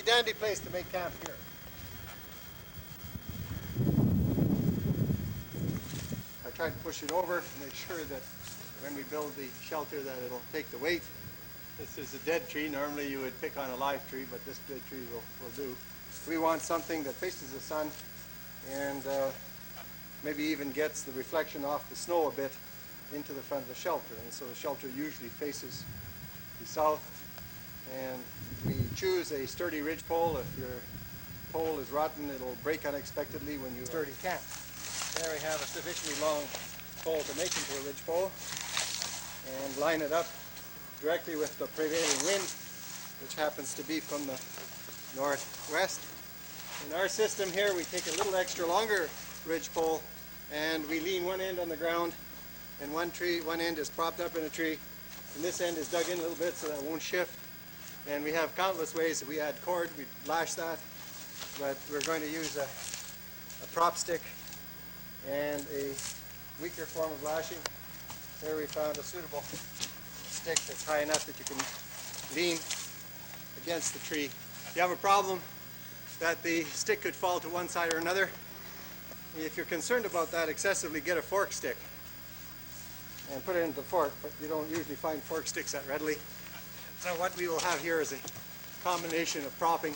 dandy place to make camp here. I try to push it over, make sure that when we build the shelter that it'll take the weight. This is a dead tree. Normally you would pick on a live tree, but this dead tree will do. We want something that faces the sun and maybe even gets the reflection off the snow a bit into the front of the shelter. And so the shelter usually faces the south. And we choose a sturdy ridge pole. If your pole is rotten, it'll break unexpectedly when you sturdy camp. There we have a sufficiently long pole to make into a ridge pole, and line it up directly with the prevailing wind, which happens to be from the northwest. In our system here, we take a little extra longer ridge pole and we lean one end on the ground, and one end is propped up in a tree, and this end is dug in a little bit so that it won't shift. And we have countless ways that we add cord, we lash that, but we're going to use a prop stick and a weaker form of lashing. There we found a suitable stick that's high enough that you can lean against the tree. If you have a problem that the stick could fall to one side or another, if you're concerned about that excessively, get a fork stick and put it into the fork, but you don't usually find fork sticks that readily. So what we will have here is a combination of propping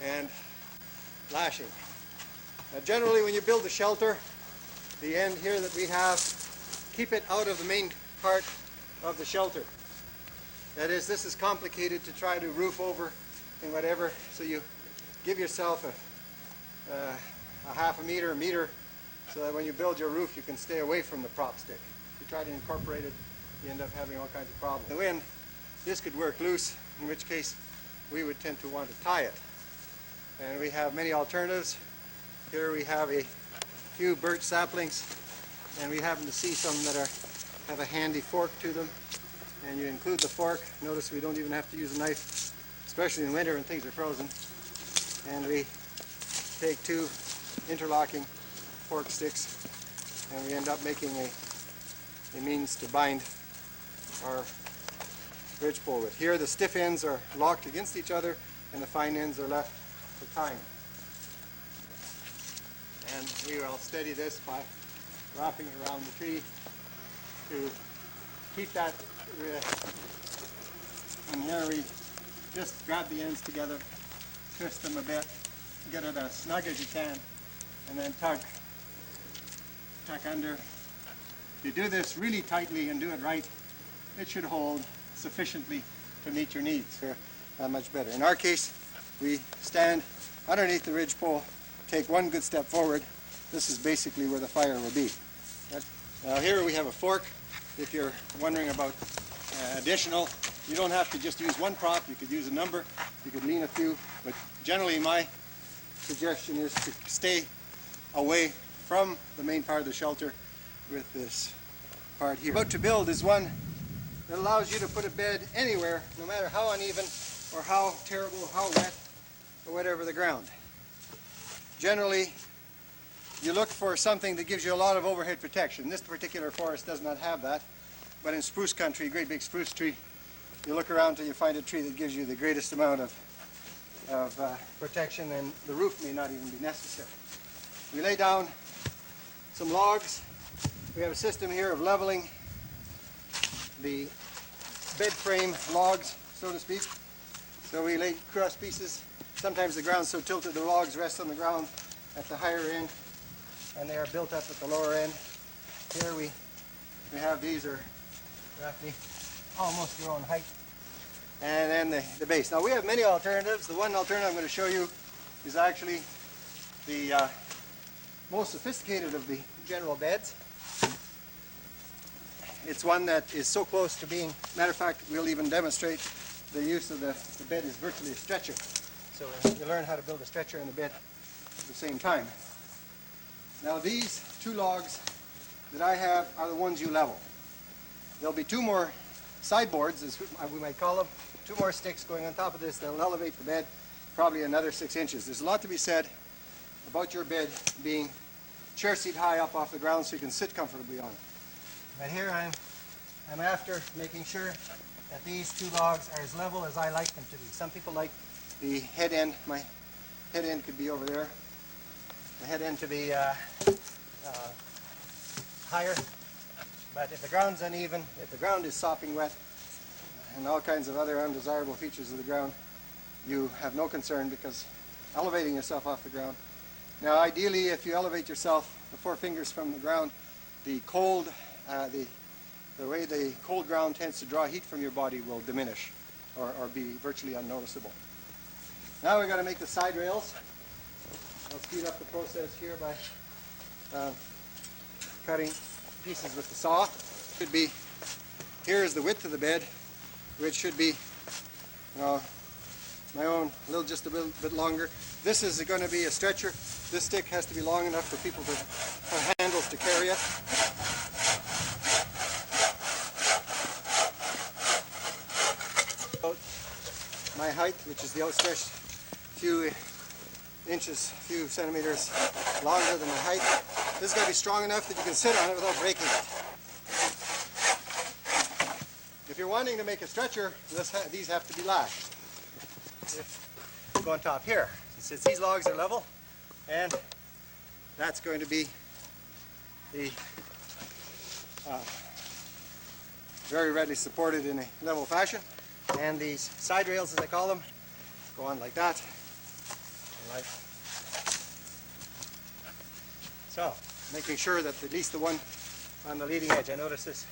and lashing. Now generally when you build a shelter, the end here that we have, keep it out of the main part of the shelter. That is, this is complicated to try to roof over and whatever, so you give yourself a half a meter, so that when you build your roof you can stay away from the prop stick. If you try to incorporate it, you end up having all kinds of problems. The wind, this could work loose, in which case we would tend to want to tie it. And we have many alternatives. Here we have a few birch saplings, and we happen to see some that have a handy fork to them. And you include the fork. Notice we don't even have to use a knife, especially in winter when things are frozen. And we take two interlocking fork sticks, and we end up making a means to bind our ridge pole with. Here the stiff ends are locked against each other and the fine ends are left for tying. And we will steady this by wrapping it around the tree to keep that. And here we just grab the ends together, twist them a bit, get it as snug as you can, and then tuck under. If you do this really tightly and do it right, it should hold sufficiently to meet your needs. Much better. In our case, we stand underneath the ridge pole, take one good step forward. This is basically where the fire will be. Now here we have a fork. If you're wondering about additional, you don't have to just use one prop. You could use a number. You could lean a few. But generally my suggestion is to stay away from the main part of the shelter with this part here. About to build is one that allows you to put a bed anywhere, no matter how uneven or how terrible, how wet, or whatever the ground. Generally, you look for something that gives you a lot of overhead protection. This particular forest does not have that, but in spruce country, great big spruce tree, you look around till you find a tree that gives you the greatest amount of protection, and the roof may not even be necessary. We lay down some logs. We have a system here of leveling the bed frame logs, so to speak. So we lay cross pieces. Sometimes the ground's so tilted the logs rest on the ground at the higher end, and they are built up at the lower end. Here we have these are roughly almost their own height. And then the base. Now we have many alternatives. The one alternative I'm going to show you is actually the most sophisticated of the general beds. It's one that is so close to being, matter of fact, we'll even demonstrate the use of the bed is virtually a stretcher. So you learn how to build a stretcher and a bed at the same time. Now these two logs that I have are the ones you level. There'll be two more sideboards, as we might call them, two more sticks going on top of this. They'll elevate the bed probably another 6 inches. There's a lot to be said about your bed being chair seat high up off the ground so you can sit comfortably on it. But here I'm after making sure that these two logs are as level as I like them to be. Some people like the head end, my head end could be over there. The head end to be higher. But if the ground's uneven, if the ground is sopping wet, and all kinds of other undesirable features of the ground, you have no concern because elevating yourself off the ground. Now ideally, if you elevate yourself the 4 fingers from the ground, the cold, the way the cold ground tends to draw heat from your body will diminish or be virtually unnoticeable. Now we've got to make the side rails. I'll speed up the process here by cutting pieces with the saw. Should be, here is the width of the bed, which should be, my own, just a bit longer. This is going to be a stretcher. This stick has to be long enough for people to have handles to carry it. My height, which is the outstretched few inches, few centimeters longer than my height. This is going to be strong enough that you can sit on it without breaking it. If you're wanting to make a stretcher, these have to be lashed. Go on top here. Since these logs are level, and that's going to be the very readily supported in a level fashion. And these side rails, as I call them, go on like that. So, making sure that at least the one on the leading edge, I notice this,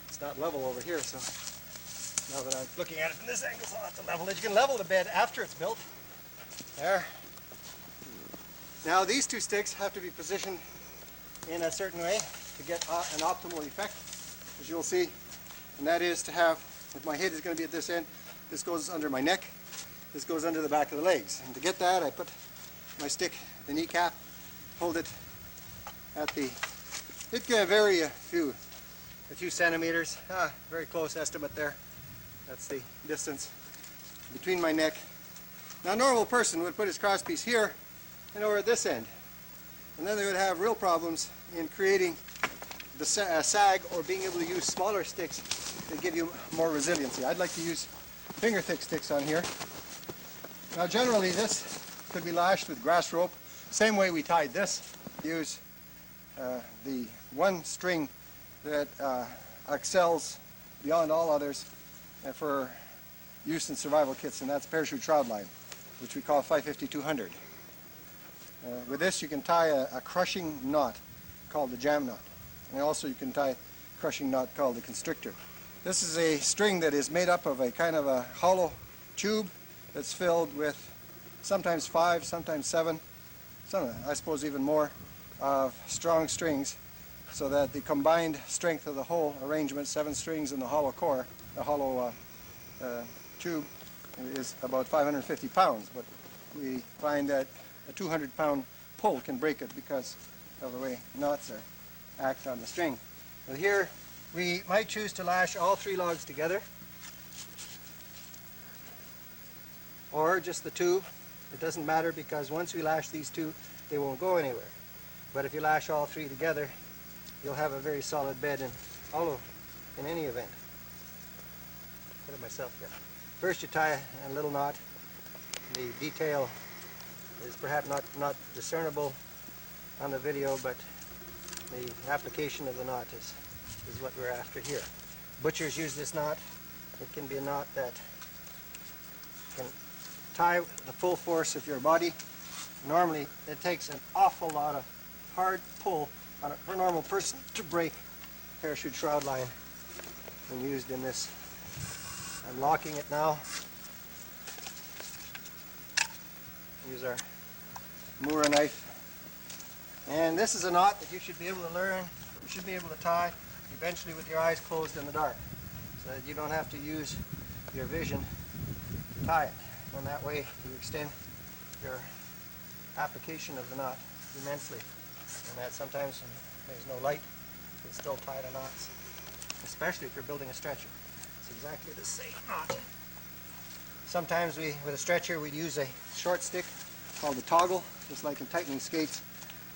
it's not level over here, so now that I'm looking at it from this angle, so that's a level edge. You can level the bed after it's built. There. Now these 2 sticks have to be positioned in a certain way to get an optimal effect, as you'll see, and that is to have, if my head is going to be at this end, this goes under my neck, this goes under the back of the legs. And to get that, I put my stick at the kneecap, hold it at the, it can vary a few centimeters, very close estimate there. That's the distance between my neck. Now a normal person would put his crosspiece here and over at this end. And then they would have real problems in creating the sag or being able to use smaller sticks that give you more resiliency. I'd like to use finger thick sticks on here. Now generally this could be lashed with grass rope, same way we tied this. Use the one string that excels beyond all others for use in survival kits, and that's parachute shroud line, which we call 550-200. With this you can tie a crushing knot called the jam knot, and also you can tie a crushing knot called the constrictor. This is a string that is made up of a kind of a hollow tube that's filled with sometimes 5, sometimes 7, I suppose even more, of strong strings, so that the combined strength of the whole arrangement, 7 strings in the hollow core, the hollow tube, is about 550 pounds, but we find that a 200-pound pull can break it because of the way knots act on the string. But here we might choose to lash all 3 logs together, or just the 2. It doesn't matter, because once we lash these 2, they won't go anywhere. But if you lash all 3 together, you'll have a very solid bed in any event. Put it myself here. First you tie a little knot. The detail is perhaps not discernible on the video, but the application of the knot is what we're after here. Butchers use this knot. It can be a knot that can tie the full force of your body. Normally it takes an awful lot of hard pull for a normal person to break parachute shroud line when used in this. I'm locking it now. Use our Moora knife. And this is a knot that you should be able to learn, you should be able to tie eventually with your eyes closed in the dark, so that you don't have to use your vision to tie it. And that way you extend your application of the knot immensely. And that sometimes when there's no light, you can still tie the knots, especially if you're building a stretcher. It's exactly the same knot. Sometimes with a stretcher, we'd use a short stick called a toggle, just like in tightening skates,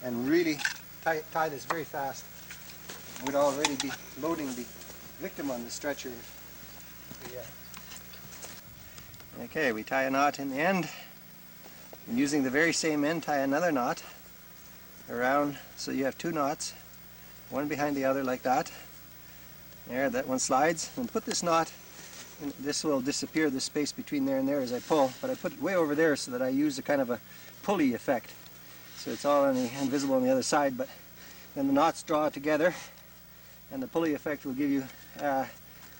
and really tie this very fast. We'd already be loading the victim on the stretcher. Okay, we tie a knot in the end, and using the very same end, tie another knot around, so you have two knots, one behind the other like that. There, that one slides, and put this knot, and this will disappear, the space between there and there as I pull, but I put it way over there so that I use a kind of a pulley effect. So it's all on the, invisible on the other side, but then the knots draw together, and the pulley effect will give you a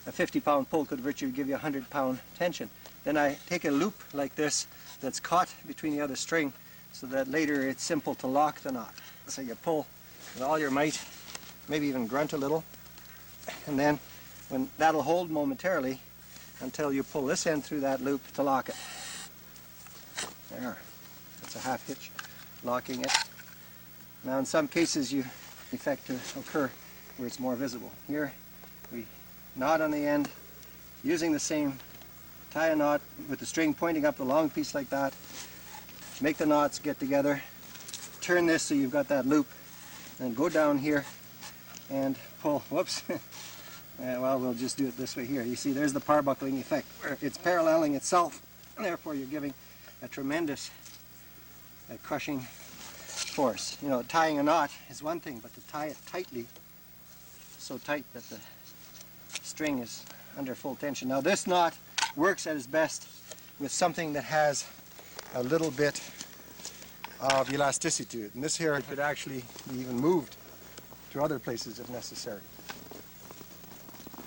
50-pound pull could virtually give you a 100-pound tension. Then I take a loop like this that's caught between the other string so that later it's simple to lock the knot. So you pull with all your might, maybe even grunt a little, and then when that'll hold momentarily until you pull this end through that loop to lock it. There, that's a half hitch locking it. Now in some cases you effect to occur where it's more visible. Here we knot on the end using the same, tie a knot with the string pointing up the long piece like that, make the knots get together, turn this so you've got that loop, and go down here and pull, whoops, well we'll just do it this way here. You see there's the parbuckling effect where it's paralleling itself, and therefore you're giving a tremendous crushing force. You know, tying a knot is one thing, but to tie it tightly, so tight that the string is under full tension. Now this knot works at its best with something that has a little bit of elasticity, and this here could actually be even moved to other places if necessary.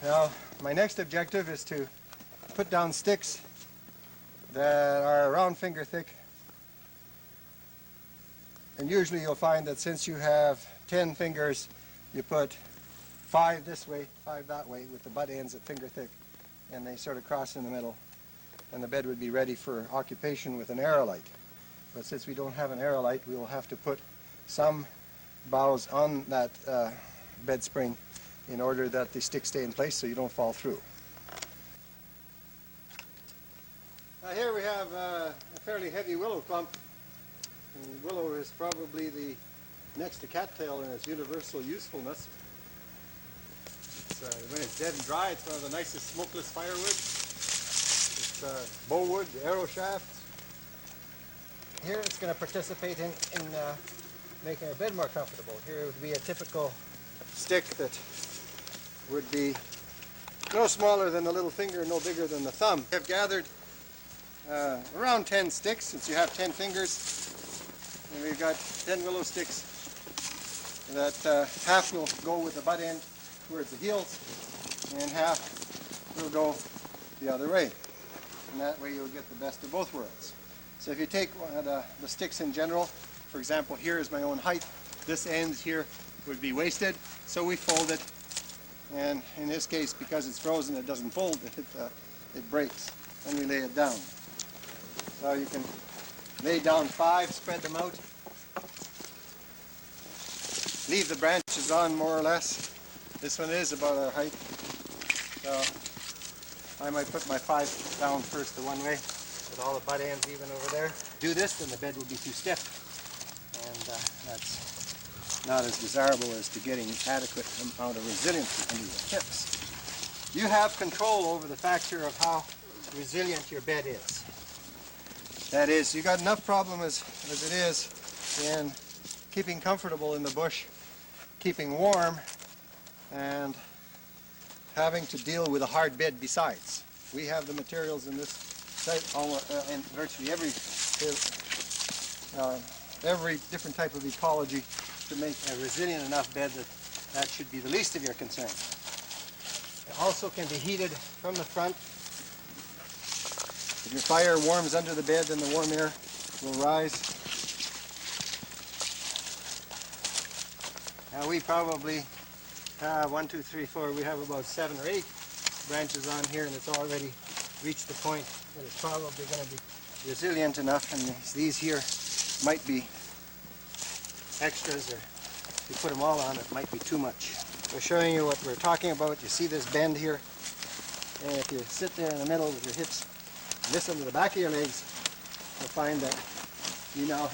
Now my next objective is to put down sticks that are around finger thick, and usually you'll find that since you have 10 fingers, you put 5 this way, 5 that way, with the butt ends at finger thick, and they sort of cross in the middle, and the bed would be ready for occupation with an aerolite. But since we don't have an aerolite, we will have to put some boughs on that bed spring in order that the sticks stay in place so you don't fall through. Now here we have a fairly heavy willow clump. And willow is probably the next to cattail in its universal usefulness. When it's dead and dry, it's one of the nicest smokeless firewood. It's bowwood, arrow shaft. Here it's going to participate in making our bed more comfortable. Here would be a typical stick that would be no smaller than the little finger, no bigger than the thumb. I've gathered around 10 sticks, since you have 10 fingers. And we've got 10 willow sticks that half will go with the butt end towards the heels, and half will go the other way. And that way you'll get the best of both worlds. So if you take the sticks in general, for example, here is my own height. This end here would be wasted, so we fold it. And in this case, because it's frozen, it doesn't fold, it breaks. Then we lay it down. So you can lay down 5, spread them out. Leave the branches on more or less. This one is about our height. So I might put my 5 down first the one way, with all the butt ends even over there. Do this, then the bed will be too stiff. And that's not as desirable as to getting adequate amount of resilience under the hips. You have control over the factor of how resilient your bed is. That is, you got enough problem as it is in keeping comfortable in the bush, keeping warm, and having to deal with a hard bed besides. We have the materials in this site, in virtually every different type of ecology to make a resilient enough bed that should be the least of your concern. It also can be heated from the front. If your fire warms under the bed, then the warm air will rise. Now we probably have 1, 2, 3, 4, we have about 7 or 8 branches on here, and it's already reached the point that it's probably going to be resilient enough, and these here might be extras, or if you put them all on, it might be too much. We're showing you what we're talking about. You see this bend here, and if you sit there in the middle with your hips, listen to the back of your legs, you'll find that you now have